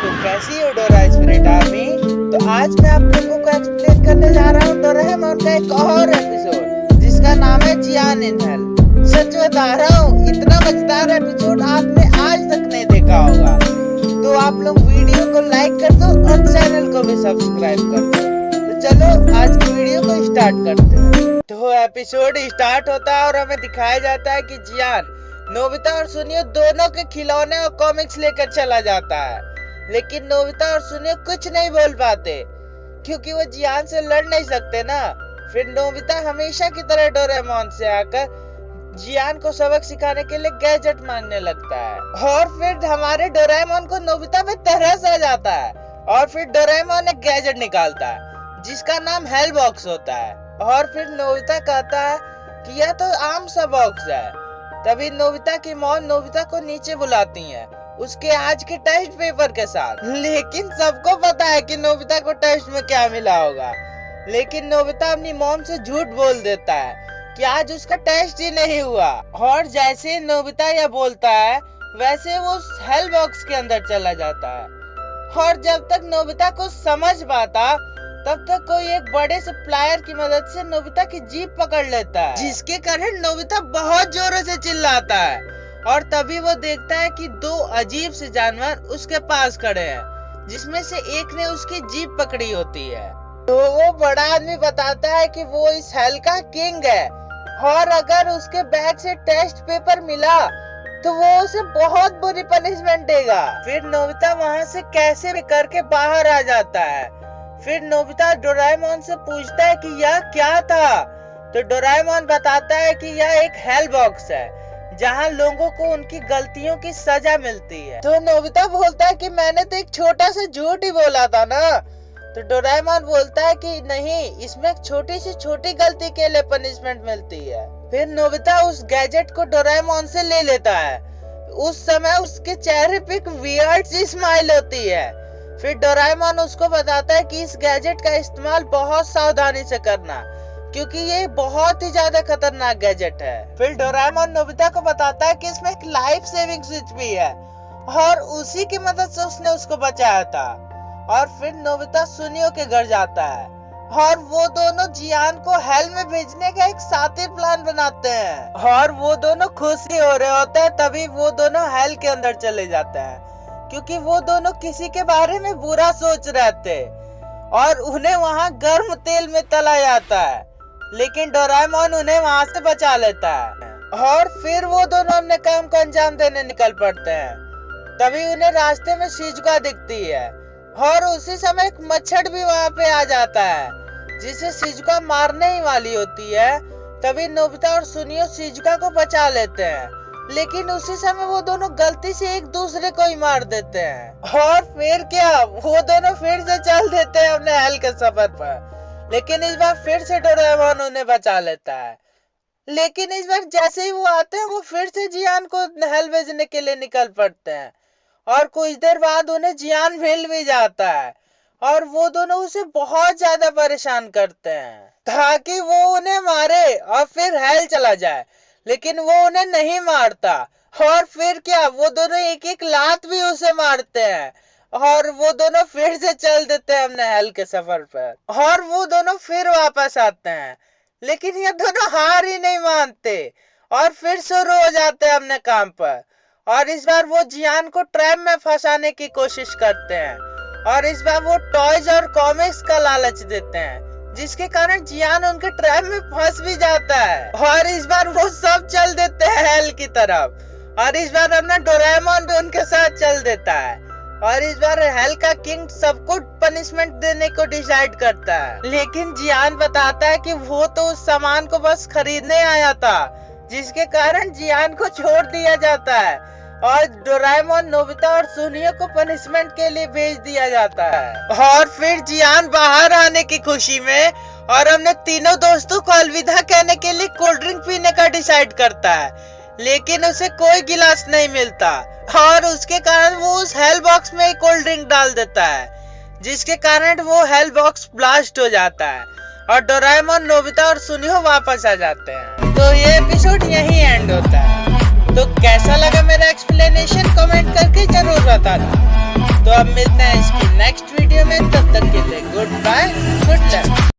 तो कैसी हो डोरा स्पिरिट आर्मी। तो आज मैं आप लोगों को एक्सप्लेन करने जा रहा हूँ डोरेमोन का एक और एपिसोड जिसका नाम है जियान इन हेल। सच बता रहा हूँ, इतना मजेदार एपिसोड आपने आज तक नहीं देखा होगा। तो आप लोग वीडियो को लाइक कर दो और चैनल को भी सब्सक्राइब कर दो। तो चलो आज की वीडियो को स्टार्ट करते हैं। तो एपिसोड स्टार्ट होता है और हमें दिखाया जाता है कि जियान नोबिता और सुनियो दोनों के खिलौने और कॉमिक्स लेकर चला जाता है, लेकिन नोबिता और सुनियो कुछ नहीं बोल पाते क्योंकि वो जियान से लड़ नहीं सकते ना। फिर नोबिता हमेशा की तरह डोरेमोन से आकर जियान को सबक सिखाने के लिए गैजेट मांगने लगता है और फिर हमारे डोरेमोन को नोबिता पे तरस आ जाता है और फिर डोरेमोन एक गैजेट निकालता है जिसका नाम हेल बॉक्स होता है और फिर नोबिता कहता है कि यह तो आम सा बॉक्स है। तभी नोबिता की मॉम नोबिता को नीचे बुलाती है उसके आज के टेस्ट पेपर के साथ, लेकिन सबको पता है कि नोबिता को टेस्ट में क्या मिला होगा। लेकिन नोबिता अपनी मॉम से झूठ बोल देता है कि आज उसका टेस्ट ही नहीं हुआ और जैसे नोबिता यह बोलता है वैसे वो हेल बॉक्स के अंदर चला जाता है और जब तक नोबिता को समझ पाता तब तक कोई एक बड़े से प्लायर की मदद से नोबिता की जीभ पकड़ लेता है, जिसके कारण नोबिता बहुत जोरों से चिल्लाता है और तभी वो देखता है कि दो अजीब से जानवर उसके पास खड़े हैं जिसमें से एक ने उसकी जीभ पकड़ी होती है। तो वो बड़ा आदमी बताता है कि वो इस हेल का किंग है और अगर उसके बैग से टेस्ट पेपर मिला तो वो उसे बहुत बुरी पनिशमेंट देगा। फिर नोबिता वहाँ से कैसे भी करके बाहर आ जाता है। फिर नोबिता डोरेमोन से पूछता है कि यह क्या था, तो डोरेमोन बताता है कि यह एक हेल बॉक्स है जहां लोगों को उनकी गलतियों की सजा मिलती है। तो नोबिता बोलता है कि मैंने तो एक छोटा सा झूठ ही बोला था ना। तो डोरेमोन बोलता है कि नहीं, इसमें एक छोटी से छोटी गलती के लिए पनिशमेंट मिलती है। फिर नोबिता उस गैजेट को डोरेमोन से ले लेता है। उस समय उसके चेहरे पे एक वियर्ड सी स्माइल होती है। फिर डोरेमोन उसको बताता है कि इस गैजेट का इस्तेमाल बहुत सावधानी से करना क्योंकि ये बहुत ही ज्यादा खतरनाक गैजेट है। फिर डोरेमोन नोबिता को बताता है कि इसमें एक लाइफ सेविंग स्विच भी है और उसी की मदद से उसने उसको बचाया था। और फिर नोबिता सुनियो के घर जाता है और वो दोनों जियान को हेल में भेजने का एक साथी प्लान बनाते हैं और वो दोनों खुश ही हो रहे होते हैं। तभी वो दोनों हेल के अंदर चले जाते हैं क्योंकि वो दोनों किसी के बारे में बुरा सोच रहे थे और उन्हें वहाँ गर्म तेल में तला जाता है, लेकिन डोरेमोन उन्हें वहाँ से बचा लेता है और फिर वो दोनों अपने काम को अंजाम देने निकल पड़ते हैं। तभी उन्हें रास्ते में शिजुका दिखती है और उसी समय एक मच्छर भी वहाँ पे आ जाता है जिसे शिजुका मारने ही वाली होती है। तभी नोबिता और सुनियो शिजुका को बचा लेते हैं, लेकिन उसी समय वो दोनों गलती से एक दूसरे को ही मार देते हैं और फिर क्या, वो दोनों फिर से चल देते हैं अपने हेल के सफर पर। लेकिन इस बार फिर से डोरेमोन उन्हें बचा लेता है, लेकिन इस बार जैसे ही वो आते हैं वो फिर से जियान को हेल भेजने के लिए निकल पड़ते हैं और कुछ देर बाद उन्हें जियान मिल भी जाता है और वो दोनों उसे बहुत ज्यादा परेशान करते हैं ताकि वो उन्हें मारे और फिर हेल चला जाए, लेकिन वो उन्हें नहीं मारता और फिर क्या, वो दोनों एक एक लात भी उसे मारते हैं और वो दोनों फिर से चल देते हैं अपने हेल के सफर पर और वो दोनों फिर वापस आते हैं। लेकिन ये दोनों हार ही नहीं मानते और फिर शुरू हो जाते हैं अपने काम पर और इस बार वो जियान को ट्रैप में फंसाने की कोशिश करते हैं और इस बार वो टॉयज और कॉमिक्स का लालच देते हैं जिसके कारण जियान उनके ट्रैप में फंस भी जाता है और इस बार वो सब चल देते हैं हेल की तरफ और इस बार अपना डोरेमोन भी उनके साथ चल देता है और इस बार हेल का किंग सबको पनिशमेंट देने को डिसाइड करता है। लेकिन जियान बताता है कि वो तो उस सामान को बस खरीदने आया था, जिसके कारण जियान को छोड़ दिया जाता है और डोरेमोन नोबिता और सुनियो को पनिशमेंट के लिए भेज दिया जाता है। और फिर जियान बाहर आने की खुशी में और अपने तीनों दोस्तों को अलविदा कहने के लिए कोल्ड ड्रिंक पीने का डिसाइड करता है, लेकिन उसे कोई गिलास नहीं मिलता और उसके कारण वो उस हेल बॉक्स में कोल्ड ड्रिंक डाल देता है, जिसके कारण वो हेल बॉक्स ब्लास्ट हो जाता है और डोरेमोन नोबिता और सुनियो वापस आ जाते हैं। तो ये एपिसोड यहीं एंड होता है। तो कैसा लगा मेरा एक्सप्लेनेशन कमेंट करके जरूर बताना। तो अब मिलते हैं इसकी नेक्स्ट वीडियो में, तब तक के लिए गुड बाय, गुड लक।